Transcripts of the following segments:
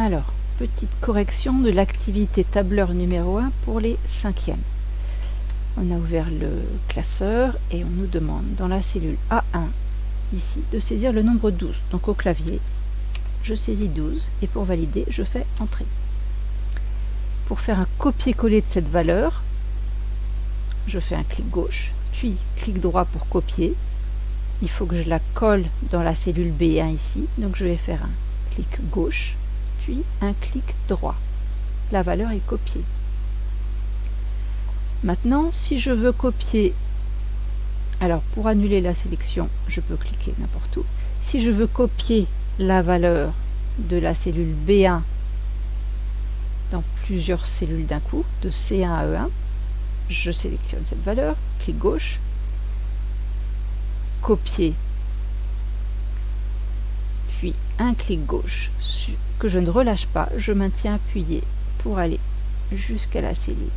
Alors, petite correction de l'activité tableur numéro 1 pour les 5e. On a ouvert le classeur et on nous demande dans la cellule A1, ici, de saisir le nombre 12. Donc au clavier, je saisis 12 et pour valider, je fais Entrée. Pour faire un copier-coller de cette valeur, je fais un clic gauche, puis clic droit pour copier. Il faut que je la colle dans la cellule B1 ici, donc je vais faire un clic gauche, puis un clic droit. La valeur est copiée. Maintenant, si je veux copier, alors pour annuler la sélection, je peux cliquer n'importe où. Si je veux copier la valeur de la cellule B1 dans plusieurs cellules d'un coup, de C1 à E1, je sélectionne cette valeur, clic gauche, copier, puis un clic gauche que je ne relâche pas, je maintiens appuyé pour aller jusqu'à la cellule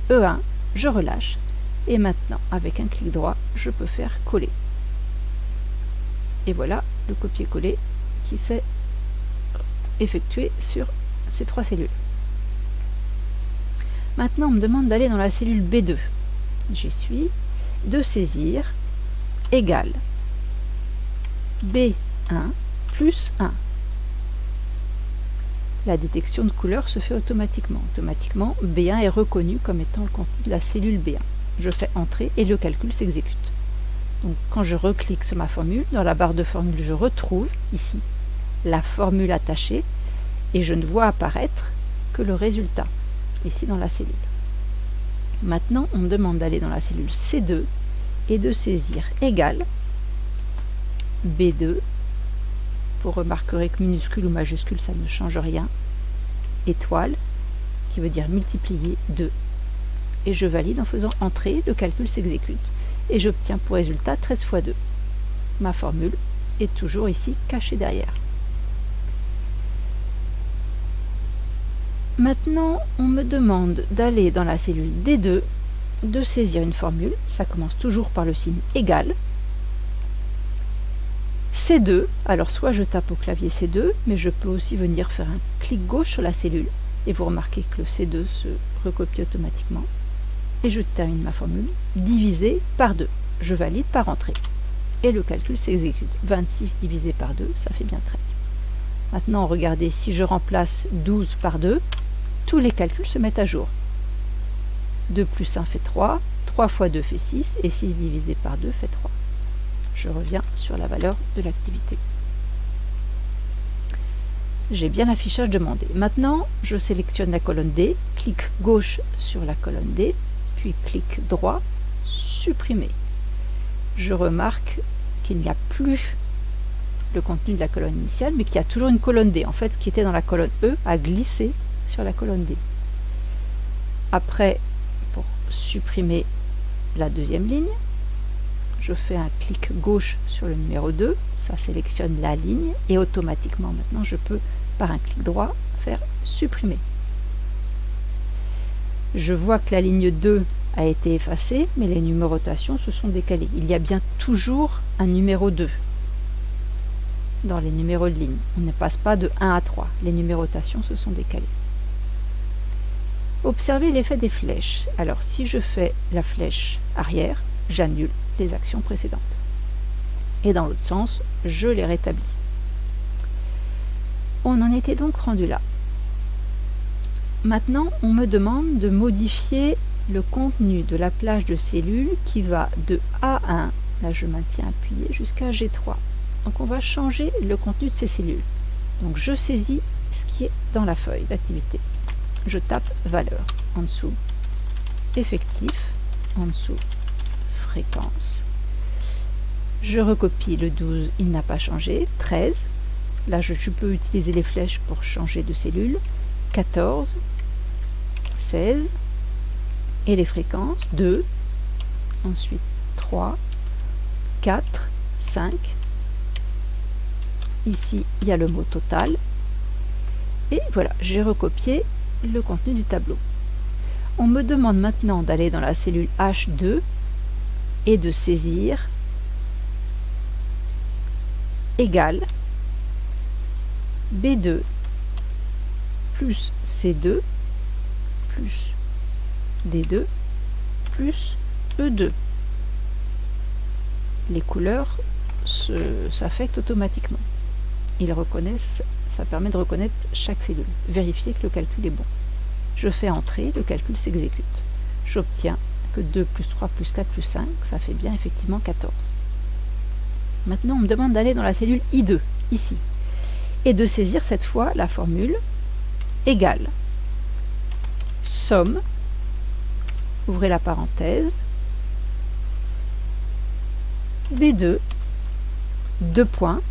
E1, je relâche et maintenant avec un clic droit je peux faire coller. Et voilà le copier-coller qui s'est effectué sur ces 3 cellules. Maintenant on me demande d'aller dans la cellule B2. J'y suis, de saisir égale B1 plus 1. La détection de couleur se fait automatiquement. Automatiquement, B1 est reconnu comme étant le contenu de la cellule B1. Je fais Entrée et le calcul s'exécute. Donc quand je reclique sur ma formule, dans la barre de formule, je retrouve ici la formule attachée et je ne vois apparaître que le résultat, ici dans la cellule. Maintenant, on me demande d'aller dans la cellule C2 et de saisir égal B2. Vous remarquerez que minuscule ou majuscule, ça ne change rien. Étoile, qui veut dire multiplier 2. Et je valide en faisant Entrée, le calcul s'exécute. Et j'obtiens pour résultat 13 fois 2. Ma formule est toujours ici cachée derrière. Maintenant, on me demande d'aller dans la cellule D2, de saisir une formule. Ça commence toujours par le signe égal. C2, alors soit je tape au clavier C2, mais je peux aussi venir faire un clic gauche sur la cellule, et vous remarquez que le C2 se recopie automatiquement, et je termine ma formule, divisé par 2. Je valide par Entrée, et le calcul s'exécute. 26 divisé par 2, ça fait bien 13. Maintenant, regardez, si je remplace 12 par 2, tous les calculs se mettent à jour. 2 plus 1 fait 3, 3 fois 2 fait 6, et 6 divisé par 2 fait 3. Je reviens sur la valeur de l'activité. J'ai bien l'affichage demandé. Maintenant, je sélectionne la colonne D, clic gauche sur la colonne D, puis clic droit, supprimer. Je remarque qu'il n'y a plus le contenu de la colonne initiale, mais qu'il y a toujours une colonne D. En fait, ce qui était dans la colonne E a glissé sur la colonne D. Après, pour supprimer la deuxième ligne, je fais un clic gauche sur le numéro 2, ça sélectionne la ligne et automatiquement maintenant je peux par un clic droit faire supprimer. Je vois que la ligne 2 a été effacée, mais les numérotations se sont décalées. Il y a bien toujours un numéro 2 dans les numéros de ligne. On ne passe pas de 1 à 3, les numérotations se sont décalées. Observez l'effet des flèches. Alors si je fais la flèche arrière, j'annule les actions précédentes. Et dans l'autre sens, je les rétablis. On en était donc rendu là. Maintenant, on me demande de modifier le contenu de la plage de cellules qui va de A1, là je maintiens appuyé, jusqu'à G3. Donc on va changer le contenu de ces cellules. Donc je saisis ce qui est dans la feuille d'activité. Je tape valeur, en dessous effectif, en dessous fréquence. Je recopie le 12, il n'a pas changé. 13, là je peux utiliser les flèches pour changer de cellule. 14, 16, et les fréquences 2, ensuite 3, 4, 5. Ici, il y a le mot total. Et voilà, j'ai recopié le contenu du tableau. On me demande maintenant d'aller dans la cellule H2 et de saisir égal B2 plus C2 plus D2 plus E2. Les couleurs s'affectent automatiquement. Ils reconnaissent, ça permet de reconnaître chaque cellule. Vérifier que le calcul est bon. Je fais entrer, le calcul s'exécute. J'obtiens que 2 plus 3 plus 4 plus 5, ça fait bien effectivement 14. Maintenant, on me demande d'aller dans la cellule I2, ici, et de saisir cette fois la formule égale somme, ouvrez la parenthèse, B2, 2 points,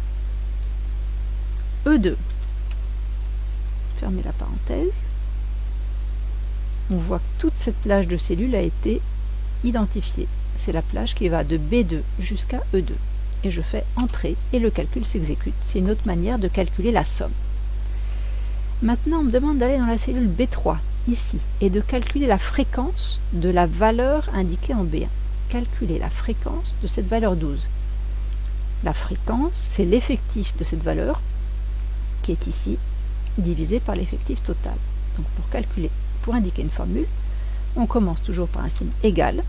E2. Fermez la parenthèse. On voit que toute cette plage de cellules a été identifiée. C'est la plage qui va de B2 jusqu'à E2. Et je fais entrer et le calcul s'exécute. C'est une autre manière de calculer la somme. Maintenant, on me demande d'aller dans la cellule B3, ici, et de calculer la fréquence de la valeur indiquée en B1. Calculer la fréquence de cette valeur 12. La fréquence, c'est l'effectif de cette valeur, qui est ici, divisé par l'effectif total. Donc pour calculer, pour indiquer une formule, on commence toujours par un signe égal.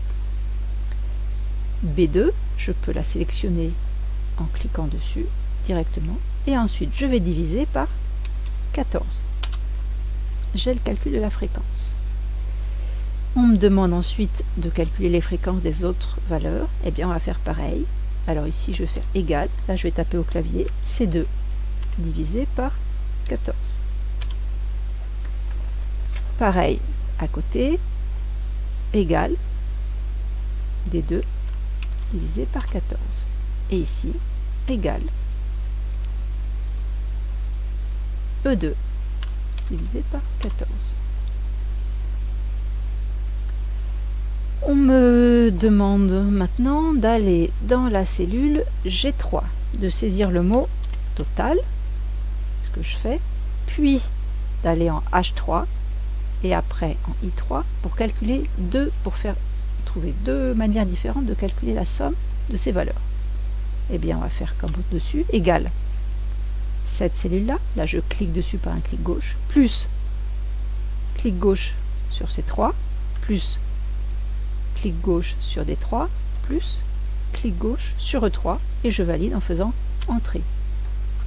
B2, je peux la sélectionner en cliquant dessus directement, et ensuite je vais diviser par 14. J'ai le calcul de la fréquence. On me demande ensuite de calculer les fréquences des autres valeurs. Eh bien, on va faire pareil. Alors ici, je vais faire égal. Là, je vais taper au clavier C2 divisé par 14. Pareil, à côté, égal D2 divisé par 14. Et ici, égal E2 divisé par 14. On me demande maintenant d'aller dans la cellule G3, de saisir le mot total, ce que je fais, puis d'aller en H3 et après en I3 pour calculer trouver deux manières différentes de calculer la somme de ces valeurs. Eh bien, on va faire comme au-dessus, égal cette cellule-là, là je clique dessus par un clic gauche, plus clic gauche sur C3, plus clic gauche sur D3, plus clic gauche sur E3, et je valide en faisant entrer.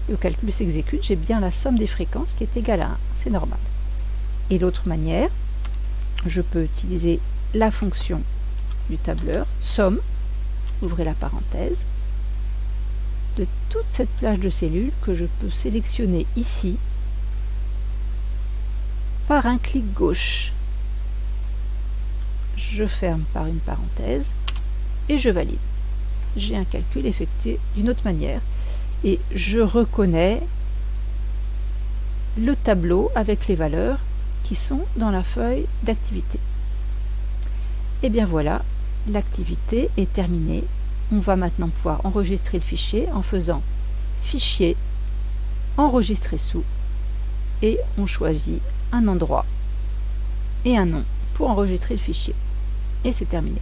Le calcul s'exécute, j'ai bien la somme des fréquences qui est égale à 1, c'est normal. Et l'autre manière, je peux utiliser la fonction du tableur, somme, ouvrez la parenthèse, de toute cette plage de cellules que je peux sélectionner ici par un clic gauche. Je ferme par une parenthèse et je valide. J'ai un calcul effectué d'une autre manière et je reconnais le tableau avec les valeurs qui sont dans la feuille d'activité. Et bien voilà, l'activité est terminée. On va maintenant pouvoir enregistrer le fichier en faisant fichier, enregistrer sous, et on choisit un endroit et un nom pour enregistrer le fichier. Et c'est terminé.